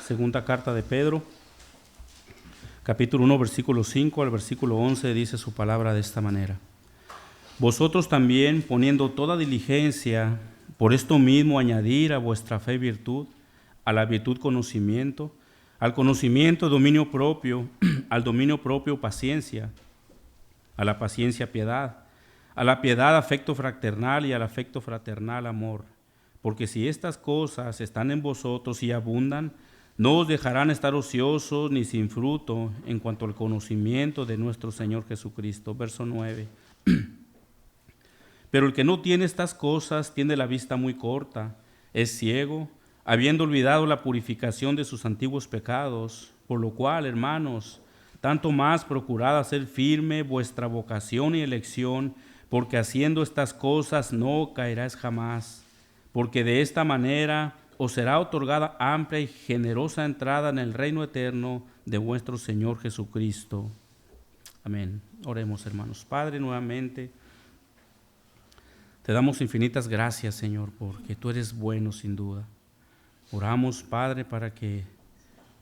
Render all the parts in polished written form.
segunda carta de Pedro, capítulo 1, versículo 5 al versículo 11, dice su palabra de esta manera. Vosotros también, poniendo toda diligencia, por esto mismo añadir a vuestra fe virtud, a la virtud conocimiento, al conocimiento dominio propio, al dominio propio paciencia, a la paciencia piedad, a la piedad afecto fraternal y al afecto fraternal amor. Porque si estas cosas están en vosotros y abundan, no os dejarán estar ociosos ni sin fruto en cuanto al conocimiento de nuestro Señor Jesucristo. Verso 9. Pero el que no tiene estas cosas tiene la vista muy corta, es ciego, habiendo olvidado la purificación de sus antiguos pecados, por lo cual, hermanos, tanto más procurad hacer firme vuestra vocación y elección, porque haciendo estas cosas no caerás jamás. Porque de esta manera os será otorgada amplia y generosa entrada en el reino eterno de vuestro Señor Jesucristo. Amén. Oremos, hermanos. Padre, nuevamente te damos infinitas gracias, Señor, porque tú eres bueno sin duda. Oramos, Padre, para que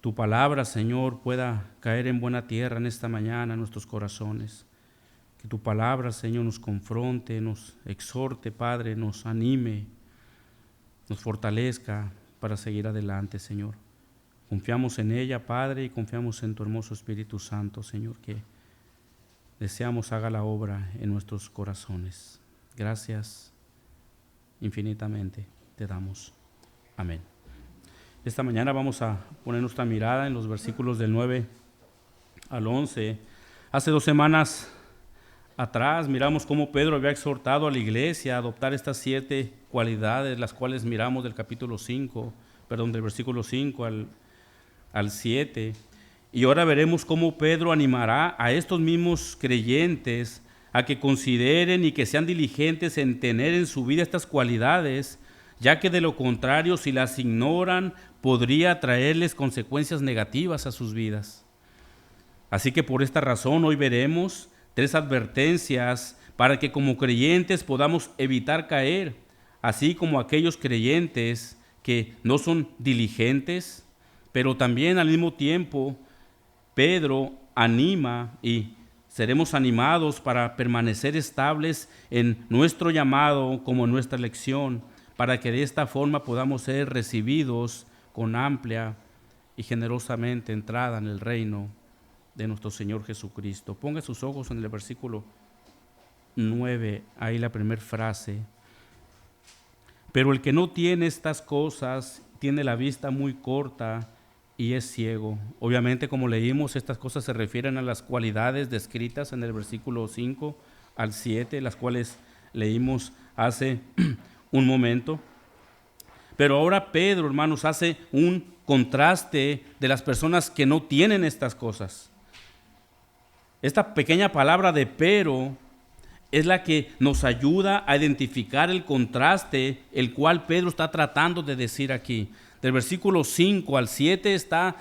tu palabra, Señor, pueda caer en buena tierra en esta mañana en nuestros corazones. Que tu palabra, Señor, nos confronte, nos exhorte, Padre, nos anime, nos fortalezca para seguir adelante, Señor. Confiamos en ella, Padre, y confiamos en tu hermoso Espíritu Santo, Señor, que deseamos haga la obra en nuestros corazones. Gracias infinitamente te damos. Amén. Esta mañana vamos a poner nuestra mirada en los versículos del 9 al 11. Hace 2 semanas atrás miramos cómo Pedro había exhortado a la iglesia a adoptar estas 7 cualidades, las cuales miramos del del versículo 5 al 7. Y ahora veremos cómo Pedro animará a estos mismos creyentes a que consideren y que sean diligentes en tener en su vida estas cualidades, ya que de lo contrario, si las ignoran, podría traerles consecuencias negativas a sus vidas. Así que por esta razón hoy veremos 3 advertencias para que como creyentes podamos evitar caer, así como aquellos creyentes que no son diligentes, pero también al mismo tiempo Pedro anima y seremos animados para permanecer estables en nuestro llamado como en nuestra elección, para que de esta forma podamos ser recibidos con amplia y generosamente entrada en el reino de nuestro Señor Jesucristo. Ponga sus ojos en el versículo 9, ahí la primera frase. Pero el que no tiene estas cosas tiene la vista muy corta y es ciego. Obviamente, como leímos, estas cosas se refieren a las cualidades descritas en el versículo 5 al 7, las cuales leímos hace un momento. Pero ahora Pedro, hermanos, hace un contraste de las personas que no tienen estas cosas. Esta pequeña palabra de pero es la que nos ayuda a identificar el contraste, el cual Pedro está tratando de decir aquí. Del versículo 5 al 7 está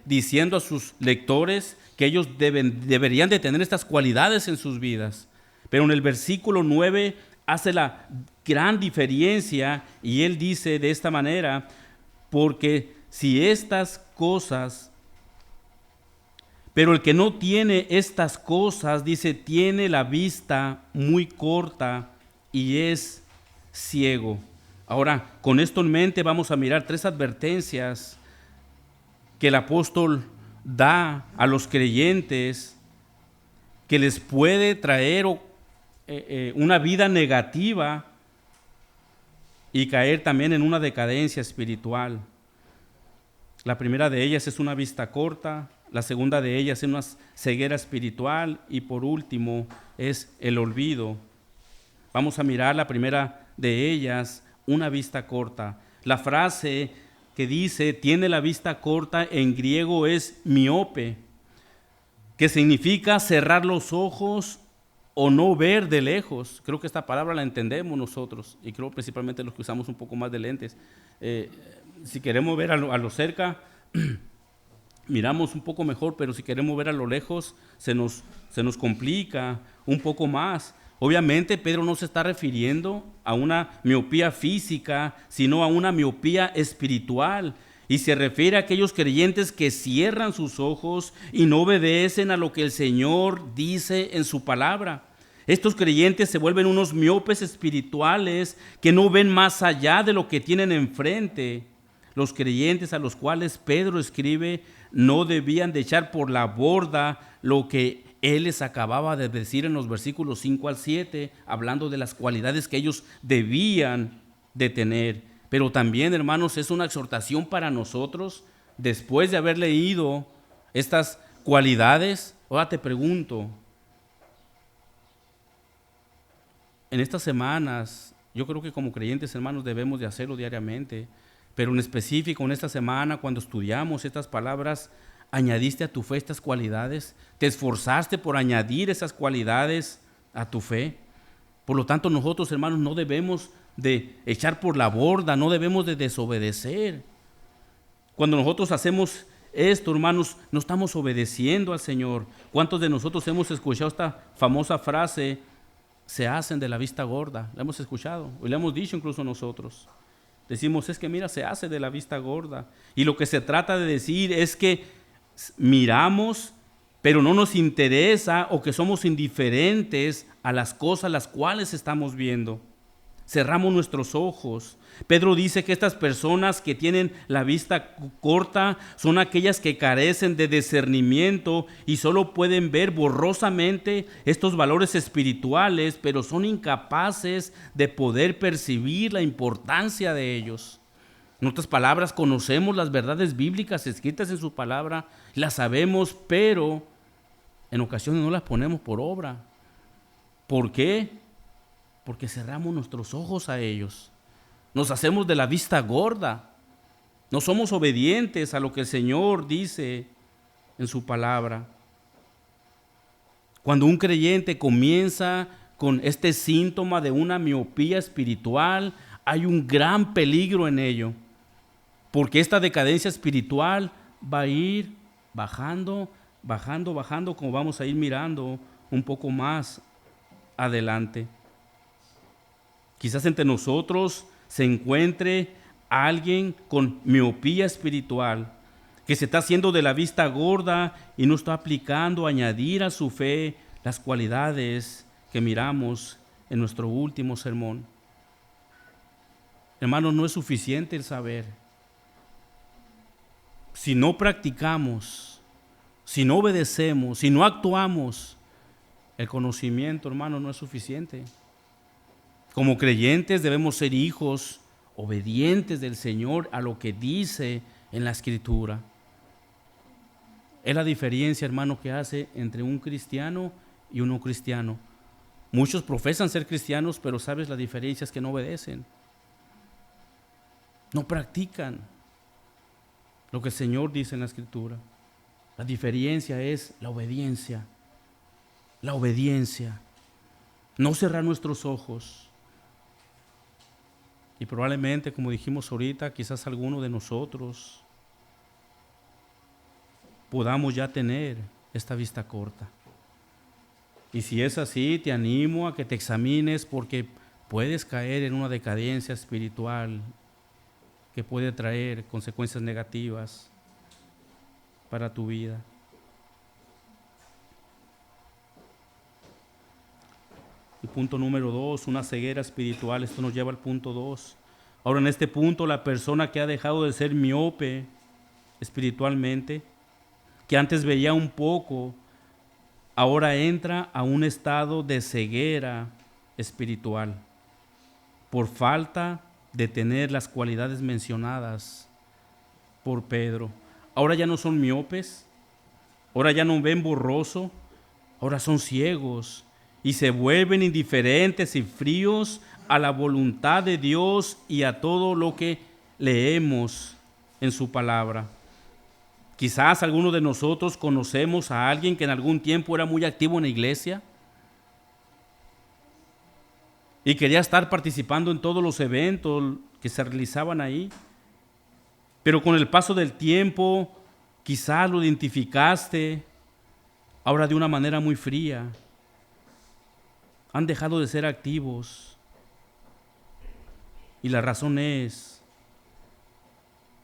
diciendo a sus lectores que ellos deberían de tener estas cualidades en sus vidas. Pero en el versículo 9 hace la gran diferencia y él dice de esta manera, porque si estas cosas, pero el que no tiene estas cosas, dice, tiene la vista muy corta y es ciego. Ahora, con esto en mente vamos a mirar 3 advertencias que el apóstol da a los creyentes que les puede traer una vida negativa y caer también en una decadencia espiritual. La primera de ellas es una vista corta, la segunda de ellas es una ceguera espiritual y por último es el olvido. Vamos a mirar la primera de ellas, una vista corta. La frase que dice tiene la vista corta en griego es miope, que significa cerrar los ojos o no ver de lejos. Creo que esta palabra la entendemos nosotros y creo principalmente los que usamos un poco más de lentes. Si queremos ver a lo cerca, miramos un poco mejor, pero si queremos ver a lo lejos, se nos complica un poco más. Obviamente Pedro no se está refiriendo a una miopía física, sino a una miopía espiritual. Y se refiere a aquellos creyentes que cierran sus ojos y no obedecen a lo que el Señor dice en su palabra. Estos creyentes se vuelven unos miopes espirituales que no ven más allá de lo que tienen enfrente. Los creyentes a los cuales Pedro escribe no debían de echar por la borda lo que él les acababa de decir en los versículos 5 al 7, hablando de las cualidades que ellos debían de tener. Pero también, hermanos, es una exhortación para nosotros, después de haber leído estas cualidades. Ahora te pregunto, en estas semanas, yo creo que como creyentes, hermanos, debemos de hacerlo diariamente, pero en específico en esta semana, cuando estudiamos estas palabras, ¿añadiste a tu fe estas cualidades? ¿Te esforzaste por añadir esas cualidades a tu fe? Por lo tanto, nosotros, hermanos, no debemos de echar por la borda, no debemos de desobedecer. Cuando nosotros hacemos esto, hermanos, no estamos obedeciendo al Señor. ¿Cuántos de nosotros hemos escuchado esta famosa frase? Se hacen de la vista gorda. ¿La hemos escuchado? O la hemos dicho incluso nosotros. Decimos, es que mira, se hace de la vista gorda. Y lo que se trata de decir es que miramos, pero no nos interesa, o que somos indiferentes a las cosas las cuales estamos viendo. Cerramos nuestros ojos. Pedro dice que estas personas que tienen la vista corta son aquellas que carecen de discernimiento y solo pueden ver borrosamente estos valores espirituales, pero son incapaces de poder percibir la importancia de ellos. En otras palabras, conocemos las verdades bíblicas escritas en su palabra, las sabemos, pero en ocasiones no las ponemos por obra. ¿Por qué? Porque cerramos nuestros ojos a ellos. Nos hacemos de la vista gorda. No somos obedientes a lo que el Señor dice en su palabra. Cuando un creyente comienza con este síntoma de una miopía espiritual, hay un gran peligro en ello. Porque esta decadencia espiritual va a ir bajando, como vamos a ir mirando un poco más adelante. Quizás entre nosotros se encuentre alguien con miopía espiritual, que se está haciendo de la vista gorda y no está aplicando, añadir a su fe las cualidades que miramos en nuestro último sermón. Hermanos, no es suficiente el saber. Si no practicamos, si no obedecemos, si no actuamos, el conocimiento, hermano, no es suficiente. Como creyentes debemos ser hijos obedientes del Señor a lo que dice en la Escritura. Es la diferencia, hermano, que hace entre un cristiano y un no cristiano. Muchos profesan ser cristianos, pero sabes, la diferencia es que no obedecen. No practican lo que el Señor dice en la Escritura. La diferencia es la obediencia. La obediencia. No cerrar nuestros ojos. Y probablemente, como dijimos ahorita, quizás alguno de nosotros podamos ya tener esta vista corta. Y si es así, te animo a que te examines, porque puedes caer en una decadencia espiritual que puede traer consecuencias negativas para tu vida. El punto número 2, una ceguera espiritual. Esto nos lleva al punto 2. Ahora, en este punto, la persona que ha dejado de ser miope espiritualmente, que antes veía un poco, ahora entra a un estado de ceguera espiritual por falta de tener las cualidades mencionadas por Pedro. Ahora ya no son miopes, ahora ya no ven borroso, ahora son ciegos y se vuelven indiferentes y fríos a la voluntad de Dios y a todo lo que leemos en su palabra. Quizás algunos de nosotros conocemos a alguien que en algún tiempo era muy activo en la iglesia y quería estar participando en todos los eventos que se realizaban ahí, pero con el paso del tiempo quizás lo identificaste ahora de una manera muy fría. Han dejado de ser activos y la razón es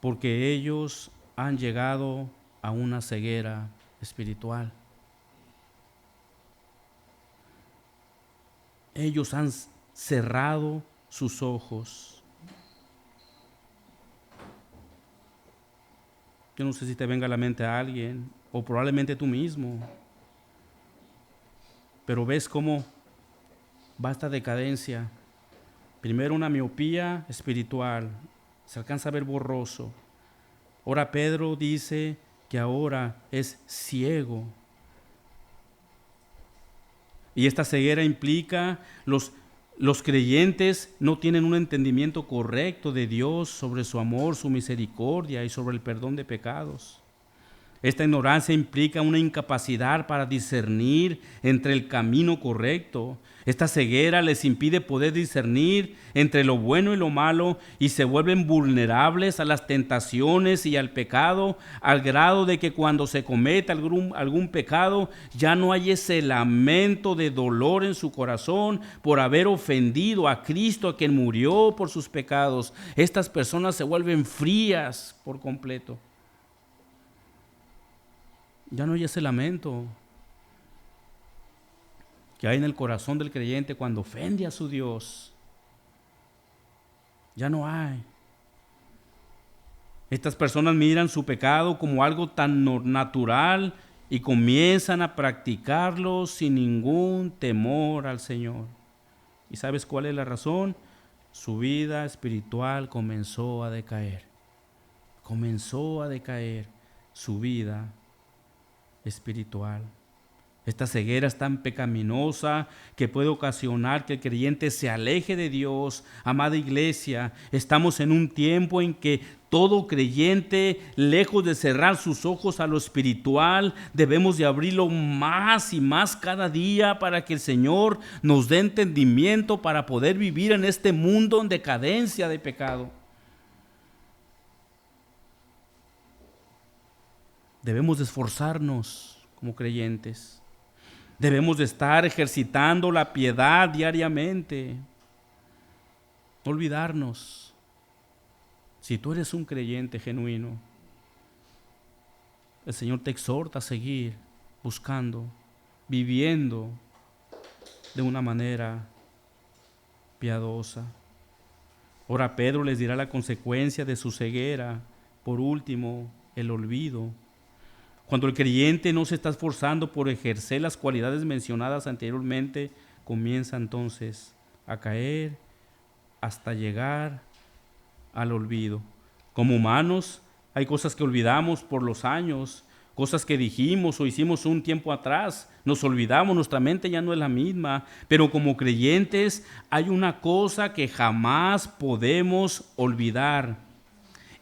porque ellos han llegado a una ceguera espiritual. Ellos han cerrado sus ojos. Yo no sé si te venga a la mente a alguien, o probablemente tú mismo, pero ves cómo va esta decadencia. Primero una miopía espiritual, se alcanza a ver borroso. Ahora Pedro dice que ahora es ciego. Y esta ceguera implica los creyentes no tienen un entendimiento correcto de Dios sobre su amor, su misericordia y sobre el perdón de pecados. Esta ignorancia implica una incapacidad para discernir entre el camino correcto. Esta ceguera les impide poder discernir entre lo bueno y lo malo y se vuelven vulnerables a las tentaciones y al pecado, al grado de que cuando se cometa algún pecado ya no hay ese lamento de dolor en su corazón por haber ofendido a Cristo, a quien murió por sus pecados. Estas personas se vuelven frías por completo. Ya no hay ese lamento que hay en el corazón del creyente cuando ofende a su Dios. Ya no hay. Estas personas miran su pecado como algo tan natural y comienzan a practicarlo sin ningún temor al Señor. ¿Y sabes cuál es la razón? Su vida espiritual comenzó a decaer. Comenzó a decaer su vida espiritual. Esta ceguera es tan pecaminosa que puede ocasionar que el creyente se aleje de Dios. Amada iglesia, estamos en un tiempo en que todo creyente, lejos de cerrar sus ojos a lo espiritual, debemos de abrirlo más y más cada día para que el Señor nos dé entendimiento para poder vivir en este mundo en decadencia de pecado. Debemos de esforzarnos como creyentes. Debemos de estar ejercitando la piedad diariamente. No olvidarnos. Si tú eres un creyente genuino, el Señor te exhorta a seguir buscando, viviendo de una manera piadosa. Ahora Pedro les dirá la consecuencia de su ceguera. Por último, el olvido. Cuando el creyente no se está esforzando por ejercer las cualidades mencionadas anteriormente, comienza entonces a caer hasta llegar al olvido. Como humanos, hay cosas que olvidamos por los años, cosas que dijimos o hicimos un tiempo atrás. Nos olvidamos, nuestra mente ya no es la misma. Pero como creyentes hay una cosa que jamás podemos olvidar.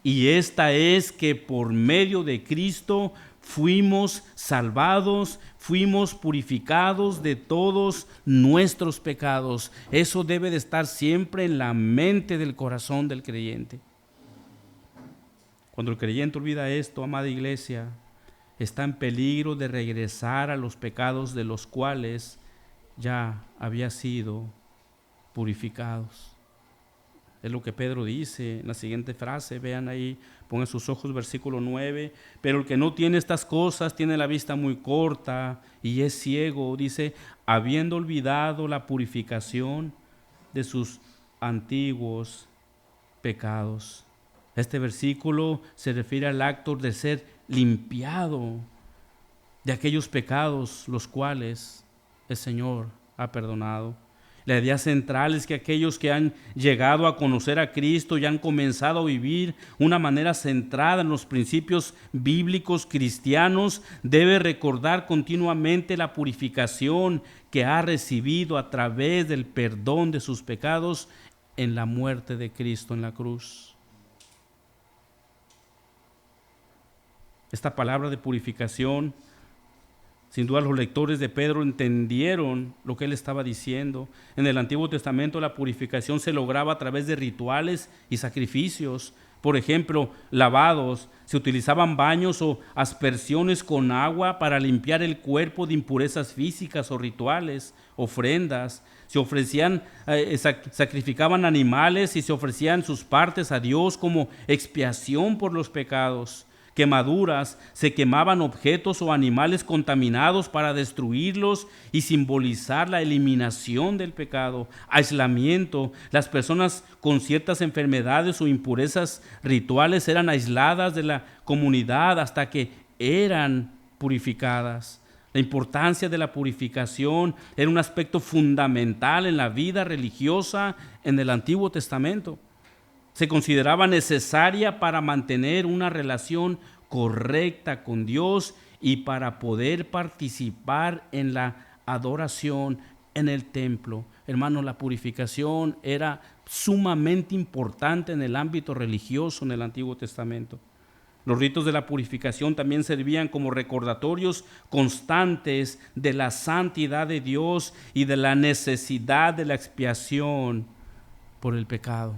Y esta es que por medio de Cristo fuimos salvados, fuimos purificados de todos nuestros pecados. Eso debe de estar siempre en la mente del corazón del creyente. Cuando el creyente olvida esto, amada iglesia, está en peligro de regresar a los pecados de los cuales ya había sido purificados. Es lo que Pedro dice en la siguiente frase, vean ahí, pongan sus ojos, versículo 9. Pero el que no tiene estas cosas tiene la vista muy corta y es ciego, dice, habiendo olvidado la purificación de sus antiguos pecados. Este versículo se refiere al acto de ser limpiado de aquellos pecados los cuales el Señor ha perdonado. La idea central es que aquellos que han llegado a conocer a Cristo y han comenzado a vivir una manera centrada en los principios bíblicos cristianos, debe recordar continuamente la purificación que ha recibido a través del perdón de sus pecados en la muerte de Cristo en la cruz. Esta palabra de purificación, sin duda los lectores de Pedro entendieron lo que él estaba diciendo. En el Antiguo Testamento la purificación se lograba a través de rituales y sacrificios, Por ejemplo, lavados, se utilizaban baños o aspersiones con agua para limpiar el cuerpo de impurezas físicas o rituales, ofrendas. Se ofrecían, sacrificaban animales y se ofrecían sus partes a Dios como expiación por los pecados. Quemaduras, se quemaban objetos o animales contaminados para destruirlos y simbolizar la eliminación del pecado. Aislamiento, las personas con ciertas enfermedades o impurezas rituales eran aisladas de la comunidad hasta que eran purificadas. La importancia de la purificación era un aspecto fundamental en la vida religiosa en el Antiguo Testamento. Se consideraba necesaria para mantener una relación correcta con Dios y para poder participar en la adoración en el templo. Hermanos, la purificación era sumamente importante en el ámbito religioso en el Antiguo Testamento. Los ritos de la purificación también servían como recordatorios constantes de la santidad de Dios y de la necesidad de la expiación por el pecado.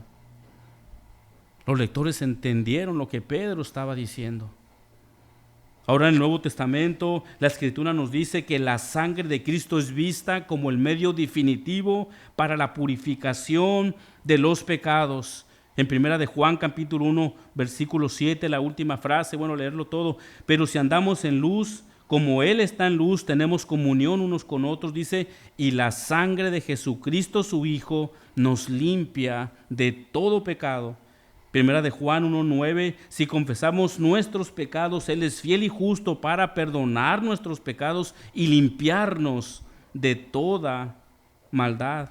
Los lectores entendieron lo que Pedro estaba diciendo. Ahora en el Nuevo Testamento, la Escritura nos dice que la sangre de Cristo es vista como el medio definitivo para la purificación de los pecados. En primera de Juan, capítulo 1, versículo 7, la última frase, bueno, leerlo todo. Pero si andamos en luz, como Él está en luz, tenemos comunión unos con otros, dice, y la sangre de Jesucristo, su Hijo, nos limpia de todo pecado. Primera de Juan 1:9, si confesamos nuestros pecados, Él es fiel y justo para perdonar nuestros pecados y limpiarnos de toda maldad.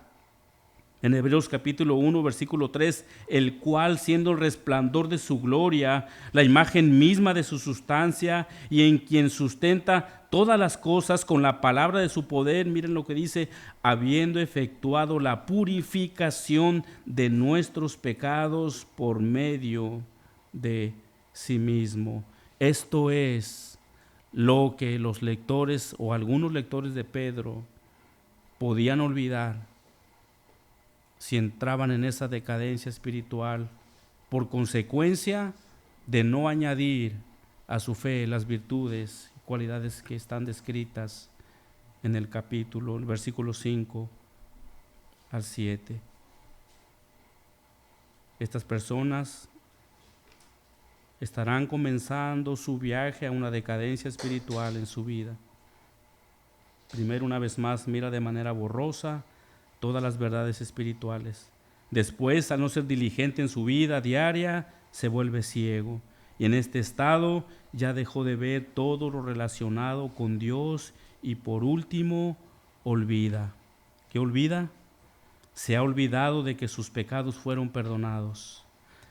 En Hebreos capítulo 1, versículo 3, el cual siendo el resplandor de su gloria, la imagen misma de su sustancia y en quien sustenta todas las cosas con la palabra de su poder, miren lo que dice, habiendo efectuado la purificación de nuestros pecados por medio de sí mismo. Esto es lo que los lectores o algunos lectores de Pedro podían olvidar si entraban en esa decadencia espiritual por consecuencia de no añadir a su fe las virtudes y cualidades que están descritas en el capítulo, el versículo 5 al 7. Estas personas estarán comenzando su viaje a una decadencia espiritual en su vida. Primero, una vez más, mira de manera borrosa todas las verdades espirituales. Después, al no ser diligente en su vida diaria, se vuelve ciego. Y en este estado ya dejó de ver todo lo relacionado con Dios y por último, olvida. ¿Qué olvida? Se ha olvidado de que sus pecados fueron perdonados.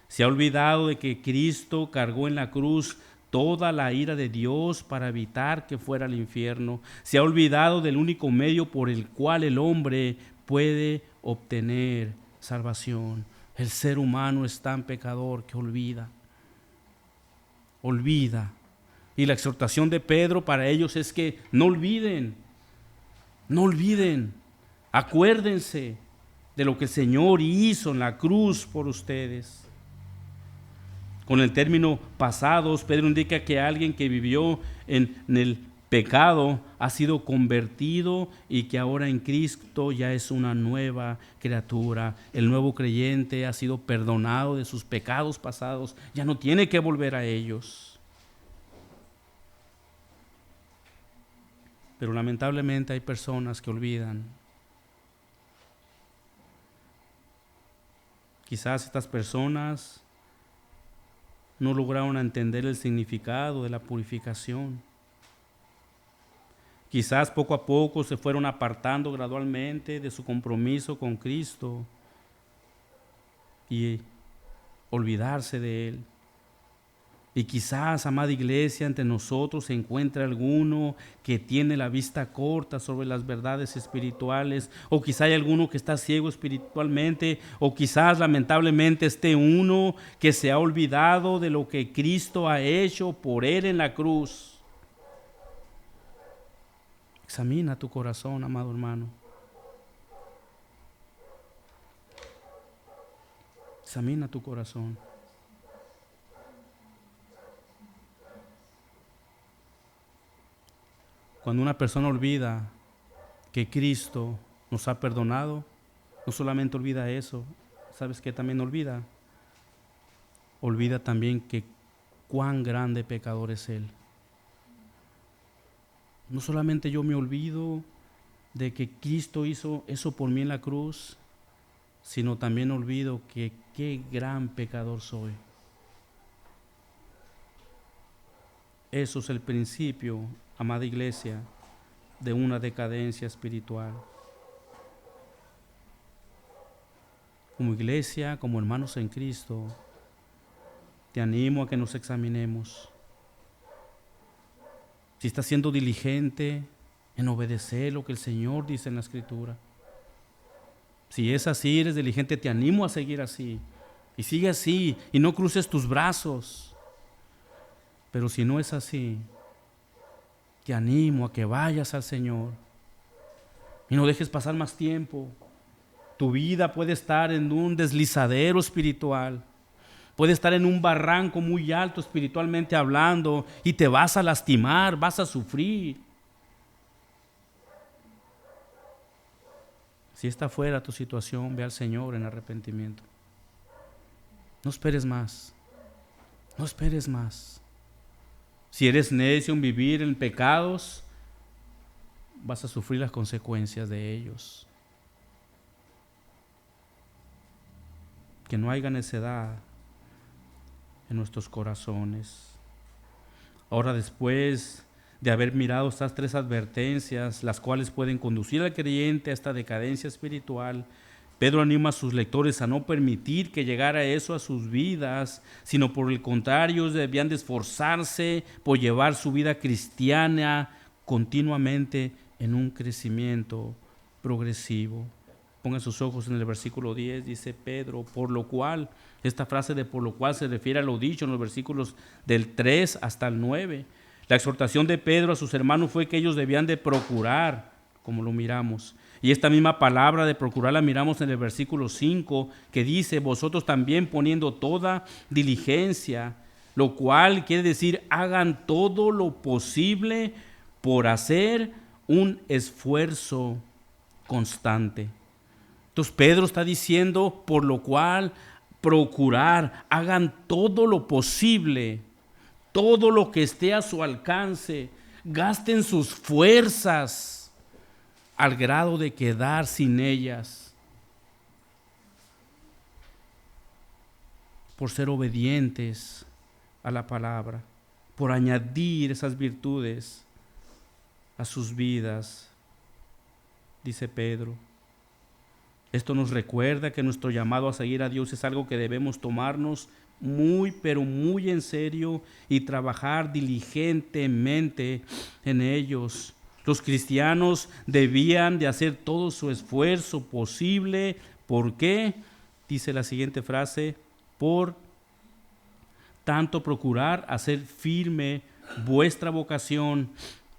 Se ha olvidado de que Cristo cargó en la cruz toda la ira de Dios para evitar que fuera al infierno. Se ha olvidado del único medio por el cual el hombre puede obtener salvación. El ser humano es tan pecador que olvida. Y la exhortación de Pedro para ellos es que no olviden. Acuérdense de lo que el Señor hizo en la cruz por ustedes. Con el término pasados, Pedro indica que alguien que vivió en el pecado ha sido convertido y que ahora en Cristo ya es una nueva criatura. El nuevo creyente ha sido perdonado de sus pecados pasados, ya no tiene que volver a ellos. Pero lamentablemente hay personas que olvidan. Quizás estas personas no lograron entender el significado de la purificación. Quizás poco a poco se fueron apartando gradualmente de su compromiso con Cristo y olvidarse de Él. Y quizás, amada iglesia, entre nosotros se encuentre alguno que tiene la vista corta sobre las verdades espirituales, o quizás hay alguno que está ciego espiritualmente, o quizás lamentablemente esté uno que se ha olvidado de lo que Cristo ha hecho por él en la cruz. Examina tu corazón, amado hermano. Examina tu corazón. Cuando una persona olvida que Cristo nos ha perdonado, no solamente olvida eso, ¿sabes qué también olvida? Olvida también que cuán grande pecador es Él. No solamente yo me olvido de que Cristo hizo eso por mí en la cruz, sino también olvido que qué gran pecador soy. Eso es el principio, amada iglesia, de una decadencia espiritual. Como iglesia, como hermanos en Cristo, te animo a que nos examinemos. Si estás siendo diligente en obedecer lo que el Señor dice en la Escritura. Si es así, eres diligente, te animo a seguir así. Y sigue así y no cruces tus brazos. Pero si no es así, te animo a que vayas al Señor y no dejes pasar más tiempo. Tu vida puede estar en un deslizadero espiritual, puede estar en un barranco muy alto espiritualmente hablando y te vas a lastimar, vas a sufrir. Si está fuera tu situación, ve al Señor en arrepentimiento. No esperes más, no esperes más. Si eres necio en vivir en pecados, vas a sufrir las consecuencias de ellos. Que no haya necedad en nuestros corazones. Ahora, después de haber mirado estas tres advertencias, las cuales pueden conducir al creyente a esta decadencia espiritual, Pedro anima a sus lectores a no permitir que llegara eso a sus vidas, sino por el contrario, debían de esforzarse por llevar su vida cristiana continuamente en un crecimiento progresivo. Pongan sus ojos en el versículo 10, dice Pedro, por lo cual, esta frase de por lo cual se refiere a lo dicho en los versículos del 3 hasta el 9. La exhortación de Pedro a sus hermanos fue que ellos debían de procurar, como lo miramos. Y esta misma palabra de procurar la miramos en el versículo 5, que dice, vosotros también poniendo toda diligencia, lo cual quiere decir, hagan todo lo posible por hacer un esfuerzo constante. Entonces Pedro está diciendo, por lo cual procurar, hagan todo lo posible, todo lo que esté a su alcance, gasten sus fuerzas al grado de quedar sin ellas, por ser obedientes a la palabra, por añadir esas virtudes a sus vidas, dice Pedro. Esto nos recuerda que nuestro llamado a seguir a Dios es algo que debemos tomarnos muy, pero muy en serio y trabajar diligentemente en ellos. Los cristianos debían de hacer todo su esfuerzo posible. ¿Por qué? Dice la siguiente frase, por tanto procurar hacer firme vuestra vocación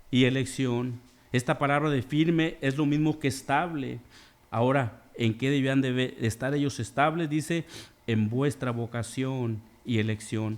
y elección. Esta palabra de firme es lo mismo que estable. Ahora, ¿en qué debían de estar ellos estables? Dice, en vuestra vocación y elección.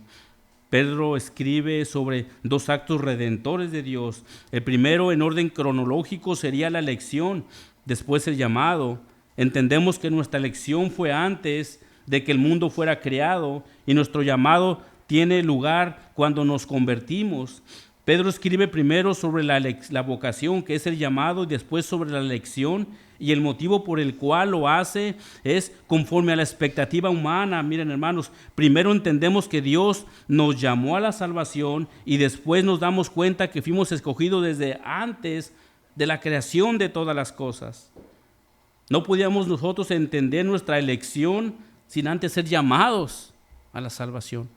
Pedro escribe sobre dos actos redentores de Dios. El primero, en orden cronológico, sería la elección, después el llamado. Entendemos que nuestra elección fue antes de que el mundo fuera creado y nuestro llamado tiene lugar cuando nos convertimos. Pedro escribe primero sobre la vocación, que es el llamado, y después sobre la elección, y el motivo por el cual lo hace es conforme a la expectativa humana. Miren, hermanos, primero entendemos que Dios nos llamó a la salvación y después nos damos cuenta que fuimos escogidos desde antes de la creación de todas las cosas. No podíamos nosotros entender nuestra elección sin antes ser llamados a la salvación.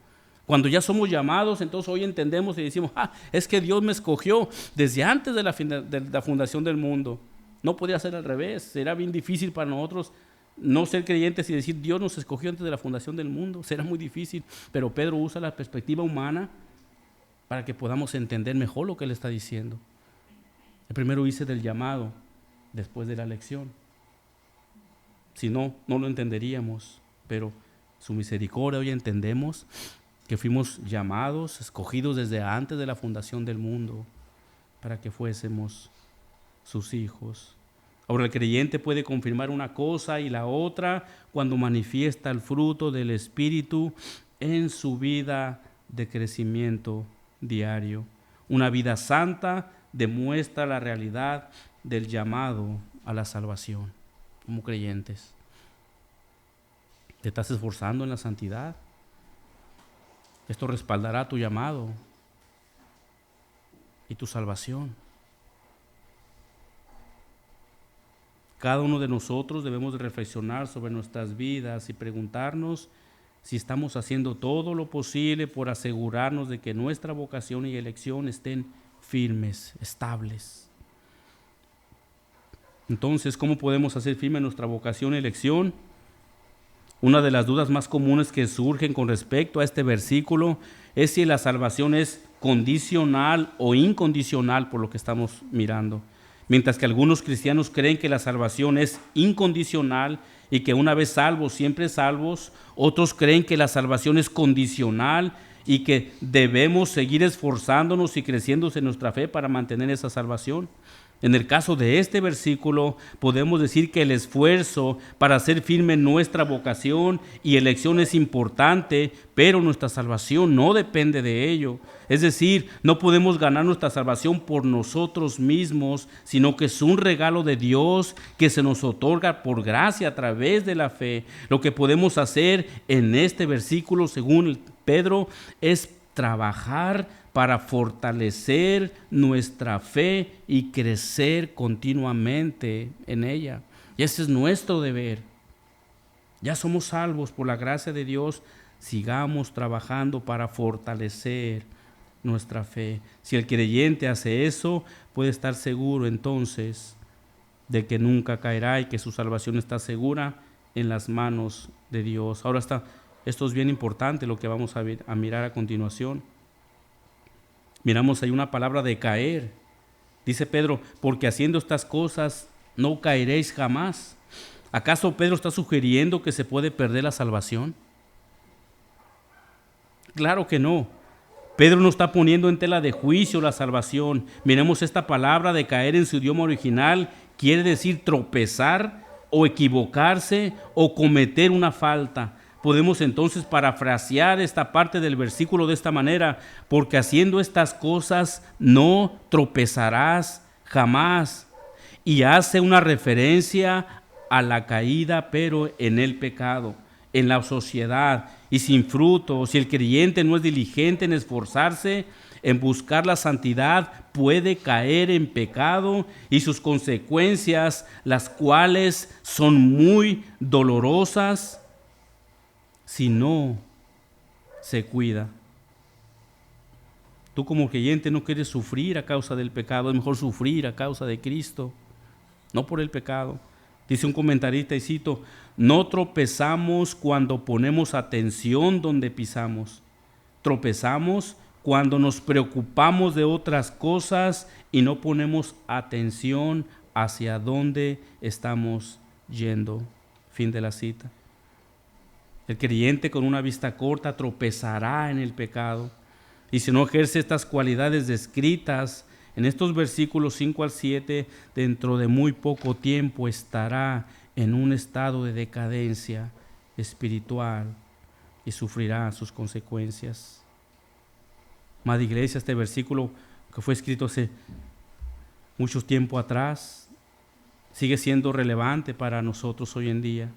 Cuando ya somos llamados, entonces hoy entendemos y decimos, es que Dios me escogió desde antes de la fundación del mundo. No podía ser al revés. Será bien difícil para nosotros no ser creyentes y decir, Dios nos escogió antes de la fundación del mundo. Será muy difícil, pero Pedro usa la perspectiva humana para que podamos entender mejor lo que él está diciendo. El primero dice del llamado, después de la elección. Si no, no lo entenderíamos, pero su misericordia hoy entendemos que fuimos llamados, escogidos desde antes de la fundación del mundo. para que fuésemos sus hijos. Ahora el creyente puede confirmar una cosa y la otra cuando manifiesta el fruto del Espíritu en su vida de crecimiento diario. Una vida santa demuestra la realidad del llamado a la salvación. Como creyentes, ¿te estás esforzando en la santidad? Esto respaldará tu llamado y tu salvación. Cada uno de nosotros debemos de reflexionar sobre nuestras vidas y preguntarnos si estamos haciendo todo lo posible por asegurarnos de que nuestra vocación y elección estén firmes, estables. Entonces, ¿cómo podemos hacer firme nuestra vocación y elección? Una de las dudas más comunes que surgen con respecto a este versículo es si la salvación es condicional o incondicional, por lo que estamos mirando. Mientras que algunos cristianos creen que la salvación es incondicional y que una vez salvos, siempre salvos, otros creen que la salvación es condicional y que debemos seguir esforzándonos y creciendo en nuestra fe para mantener esa salvación. En el caso de este versículo, podemos decir que el esfuerzo para hacer firme nuestra vocación y elección es importante, pero nuestra salvación no depende de ello. Es decir, no podemos ganar nuestra salvación por nosotros mismos, sino que es un regalo de Dios que se nos otorga por gracia a través de la fe. Lo que podemos hacer en este versículo, según Pedro, es trabajar para fortalecer nuestra fe y crecer continuamente en ella. Y ese es nuestro deber. Ya somos salvos por la gracia de Dios. Sigamos trabajando para fortalecer nuestra fe. Si el creyente hace eso, puede estar seguro entonces de que nunca caerá y que su salvación está segura en las manos de Dios. Ahora esto es bien importante lo que vamos a mirar a continuación. Miramos ahí una palabra de caer. Dice Pedro, porque haciendo estas cosas no caeréis jamás. ¿Acaso Pedro está sugiriendo que se puede perder la salvación? Claro que no. Pedro no está poniendo en tela de juicio la salvación. Miremos esta palabra de caer en su idioma original. Quiere decir tropezar o equivocarse o cometer una falta. Podemos entonces parafrasear esta parte del versículo de esta manera: porque haciendo estas cosas no tropezarás jamás. Y hace una referencia a la caída, pero en el pecado, en la sociedad y sin fruto. Si el creyente no es diligente en esforzarse, en buscar la santidad, puede caer en pecado y sus consecuencias, las cuales son muy dolorosas, si no se cuida. Tú como creyente no quieres sufrir a causa del pecado, es mejor sufrir a causa de Cristo, no por el pecado. Dice un comentarista, y cito, no tropezamos cuando ponemos atención donde pisamos. Tropezamos cuando nos preocupamos de otras cosas y no ponemos atención hacia dónde estamos yendo. Fin de la cita. El creyente con una vista corta tropezará en el pecado, y si no ejerce estas cualidades descritas en estos versículos 5 al 7, dentro de muy poco tiempo estará en un estado de decadencia espiritual y sufrirá sus consecuencias. Amada iglesia, este versículo que fue escrito hace mucho tiempo atrás sigue siendo relevante para nosotros hoy en día.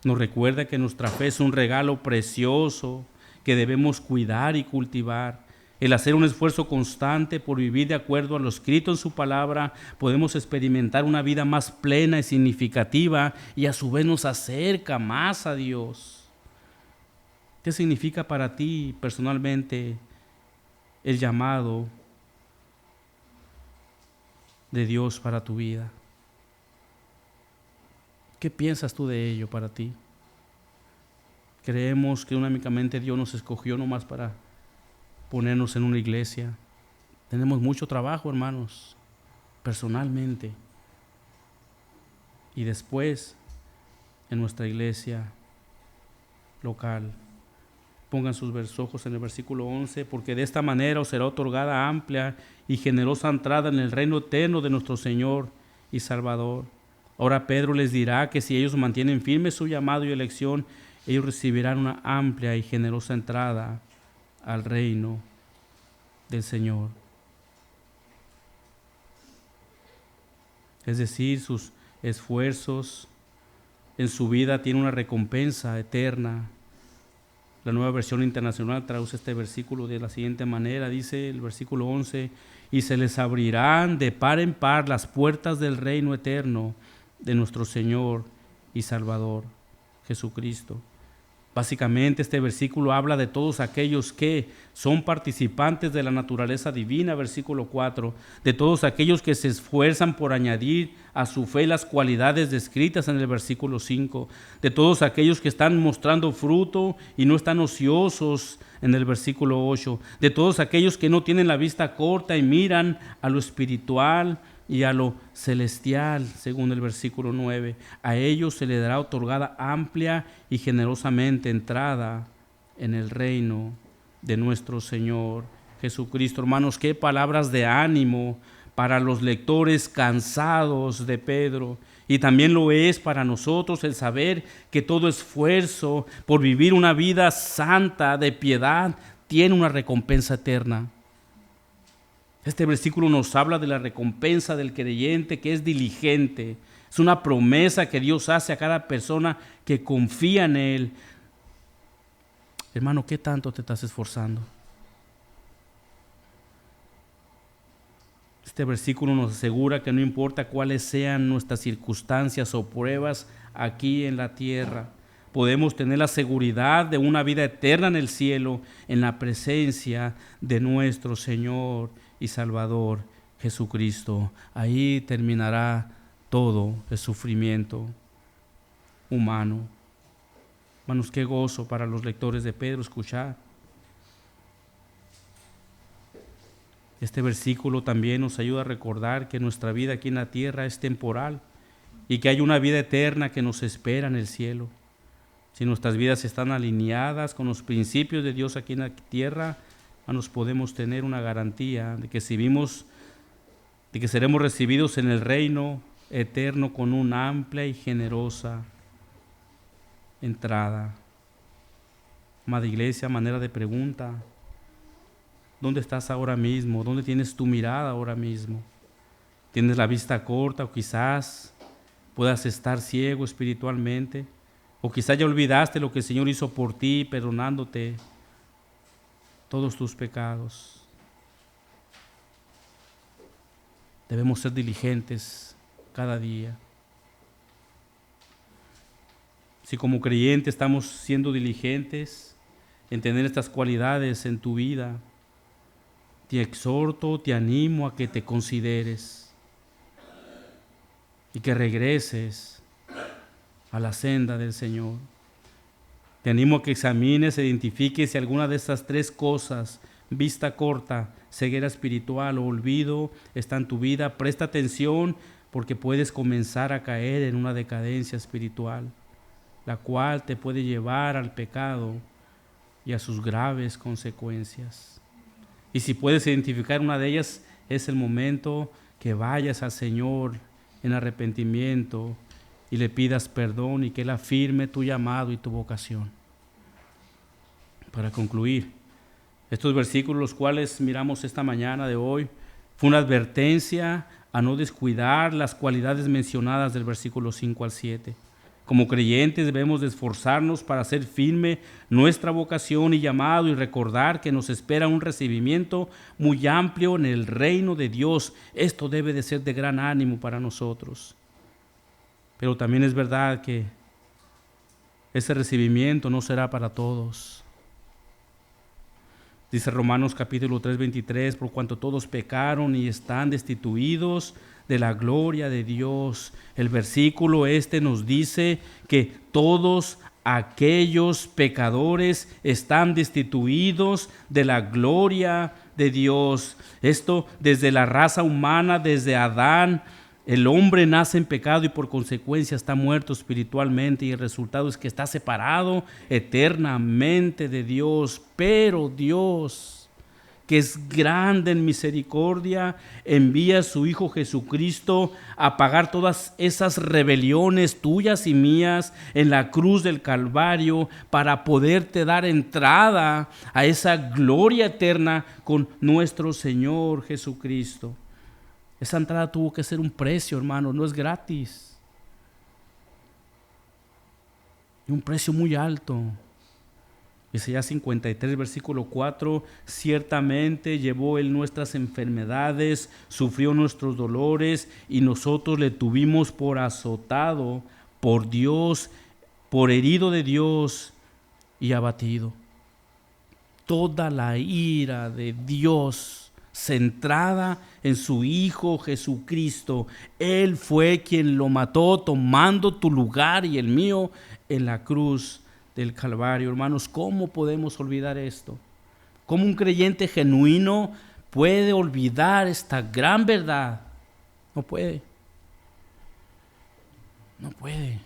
Nos recuerda que nuestra fe es un regalo precioso que debemos cuidar y cultivar. El hacer un esfuerzo constante por vivir de acuerdo a lo escrito en su palabra, podemos experimentar una vida más plena y significativa y a su vez nos acerca más a Dios. ¿Qué significa para ti personalmente el llamado de Dios para tu vida? ¿Qué piensas tú de ello para ti? Creemos que únicamente Dios nos escogió nomás para ponernos en una iglesia. Tenemos mucho trabajo, hermanos, personalmente. Y después, en nuestra iglesia local. Pongan sus ojos en el versículo 11, porque de esta manera os será otorgada amplia y generosa entrada en el reino eterno de nuestro Señor y Salvador. Ahora Pedro les dirá que si ellos mantienen firme su llamado y elección, ellos recibirán una amplia y generosa entrada al reino del Señor. Es decir, sus esfuerzos en su vida tienen una recompensa eterna. La Nueva Versión Internacional traduce este versículo de la siguiente manera, dice el versículo 11, y se les abrirán de par en par las puertas del reino eterno de nuestro Señor y Salvador, Jesucristo. Básicamente este versículo habla de todos aquellos que son participantes de la naturaleza divina, versículo 4, de todos aquellos que se esfuerzan por añadir a su fe las cualidades descritas en el versículo 5, de todos aquellos que están mostrando fruto y no están ociosos en el versículo 8, de todos aquellos que no tienen la vista corta y miran a lo espiritual y a lo celestial, según el versículo 9. A ellos se les dará otorgada amplia y generosamente entrada en el reino de nuestro Señor Jesucristo. Hermanos, qué palabras de ánimo para los lectores cansados de Pedro. Y también lo es para nosotros el saber que todo esfuerzo por vivir una vida santa de piedad tiene una recompensa eterna. Este versículo nos habla de la recompensa del creyente que es diligente. Es una promesa que Dios hace a cada persona que confía en Él. Hermano, ¿qué tanto te estás esforzando? Este versículo nos asegura que no importa cuáles sean nuestras circunstancias o pruebas aquí en la tierra, podemos tener la seguridad de una vida eterna en el cielo, en la presencia de nuestro Señor y Salvador Jesucristo. Ahí terminará todo el sufrimiento humano. Hermanos, qué gozo para los lectores de Pedro escuchar. Este versículo también nos ayuda a recordar que nuestra vida aquí en la tierra es temporal y que hay una vida eterna que nos espera en el cielo. Si nuestras vidas están alineadas con los principios de Dios aquí en la tierra, nos podemos tener una garantía de que seremos recibidos en el reino eterno con una amplia y generosa entrada. Amada iglesia, manera de pregunta: ¿dónde estás ahora mismo? ¿Dónde tienes tu mirada ahora mismo? ¿Tienes la vista corta o quizás puedas estar ciego espiritualmente? O quizás ya olvidaste lo que el Señor hizo por ti, perdonándote todos tus pecados. Debemos ser diligentes cada día. Si como creyentes estamos siendo diligentes en tener estas cualidades en tu vida, te exhorto, te animo a que te consideres y que regreses a la senda del Señor. Te animo a que examines e identifiques si alguna de estas tres cosas, vista corta, ceguera espiritual o olvido, está en tu vida. Presta atención porque puedes comenzar a caer en una decadencia espiritual, la cual te puede llevar al pecado y a sus graves consecuencias. Y si puedes identificar una de ellas, es el momento que vayas al Señor en arrepentimiento y le pidas perdón y que Él afirme tu llamado y tu vocación. Para concluir, estos versículos los cuales miramos esta mañana de hoy fue una advertencia a no descuidar las cualidades mencionadas del versículo 5 al 7. Como creyentes debemos de esforzarnos para hacer firme nuestra vocación y llamado y recordar que nos espera un recibimiento muy amplio en el reino de Dios. Esto debe de ser de gran ánimo para nosotros. Pero también es verdad que ese recibimiento no será para todos. Dice Romanos capítulo 3, 23, por cuanto todos pecaron y están destituidos de la gloria de Dios. El versículo nos dice que todos aquellos pecadores están destituidos de la gloria de Dios. Esto desde la raza humana, desde Adán, El hombre nace en pecado y por consecuencia está muerto espiritualmente, y el resultado es que está separado eternamente de Dios. Pero Dios, que es grande en misericordia, envía a su Hijo Jesucristo a pagar todas esas rebeliones tuyas y mías en la cruz del Calvario, para poderte dar entrada a esa gloria eterna con nuestro Señor Jesucristo. Esa entrada tuvo que ser un precio, hermano, no es gratis. Y un precio muy alto. Isaías 53, versículo 4, ciertamente llevó él nuestras enfermedades, sufrió nuestros dolores, y nosotros le tuvimos por azotado, por Dios, por herido de Dios y abatido. Toda la ira de Dios centrada en su Hijo Jesucristo. Él fue quien lo mató, tomando tu lugar y el mío en la cruz del Calvario. Hermanos, ¿cómo podemos olvidar esto? ¿Cómo un creyente genuino puede olvidar esta gran verdad? No puede. No puede.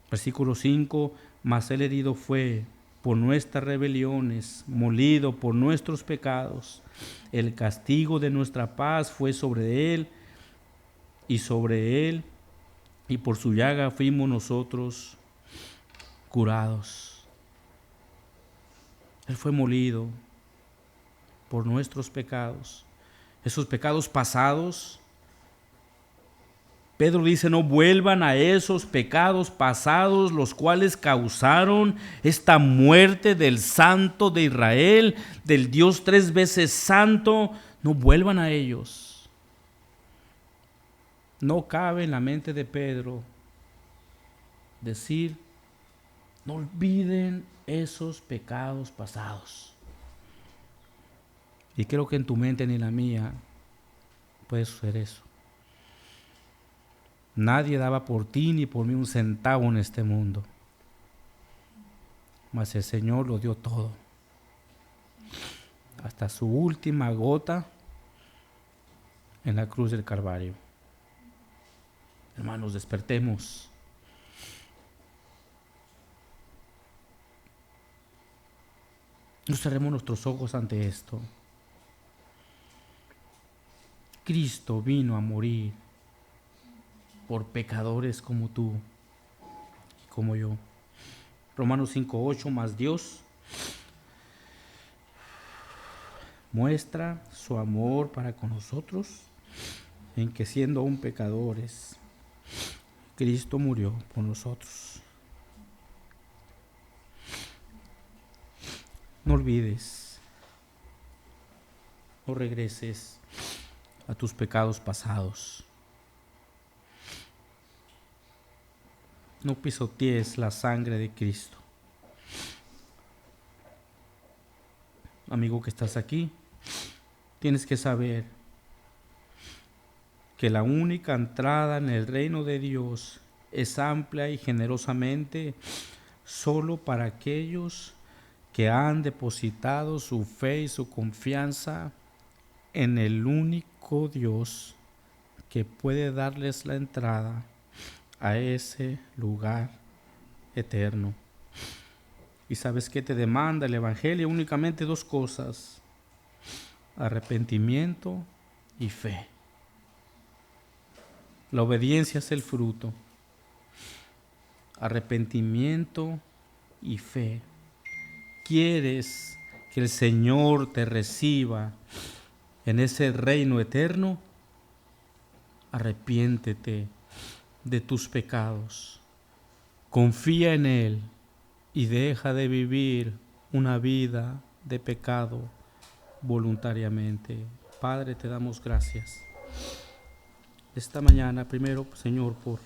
Versículo 5, mas el herido fue por nuestras rebeliones, molido por nuestros pecados. El castigo de nuestra paz fue sobre él, y por su llaga fuimos nosotros curados. Él fue molido por nuestros pecados. Esos pecados pasados, Pedro dice, no vuelvan a esos pecados pasados, los cuales causaron esta muerte del Santo de Israel, del Dios 3 veces santo. No vuelvan a ellos. No cabe en la mente de Pedro decir, no olviden esos pecados pasados. Y creo que en tu mente ni en la mía puede suceder eso. Nadie daba por ti ni por mí un centavo en este mundo, mas el Señor lo dio todo, hasta su última gota en la cruz del Calvario. Hermanos, despertemos. No cerremos nuestros ojos ante esto. Cristo vino a morir por pecadores como tú y como yo. Romanos 5:8, más Dios muestra su amor para con nosotros en que, siendo aún pecadores, Cristo murió por nosotros. No olvides, no regreses a tus pecados pasados. No pisotees la sangre de Cristo. Amigo que estás aquí, tienes que saber que la única entrada en el reino de Dios es amplia y generosamente solo para aquellos que han depositado su fe y su confianza en el único Dios que puede darles la entrada a ese lugar eterno. ¿Y sabes qué te demanda el Evangelio? Únicamente 2 cosas: arrepentimiento y fe. La obediencia es el fruto. Arrepentimiento y fe. ¿Quieres que el Señor te reciba en ese reino eterno? Arrepiéntete de tus pecados. Confía en Él y deja de vivir una vida de pecado voluntariamente. Padre, te damos gracias esta mañana, primero, Señor, por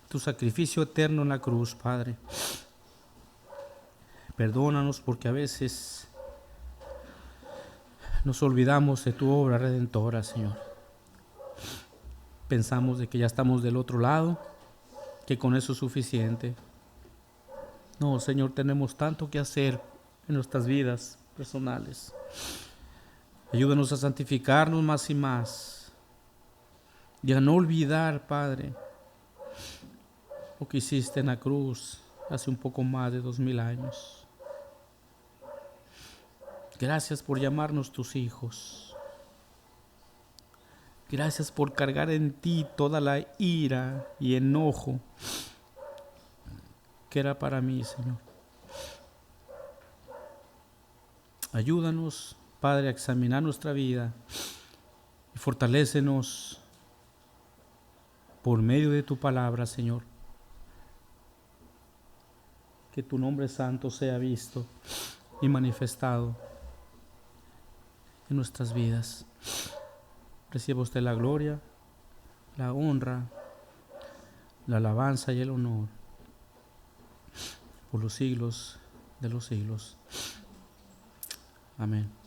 tu sacrificio eterno en la cruz, Padre. Perdónanos porque a veces nos olvidamos de tu obra redentora, Señor. Pensamos de que ya estamos del otro lado, que con eso es suficiente. No, Señor, tenemos tanto que hacer en nuestras vidas personales. Ayúdanos a santificarnos más y más y a no olvidar, Padre, lo que hiciste en la cruz hace un poco más de 2000 años. Gracias por llamarnos tus hijos. Gracias por cargar en ti toda la ira y enojo que era para mí, Señor. Ayúdanos, Padre, a examinar nuestra vida y fortalécenos por medio de tu palabra, Señor. Que tu nombre santo sea visto y manifestado en nuestras vidas. Reciba usted la gloria, la honra, la alabanza y el honor por los siglos de los siglos. Amén.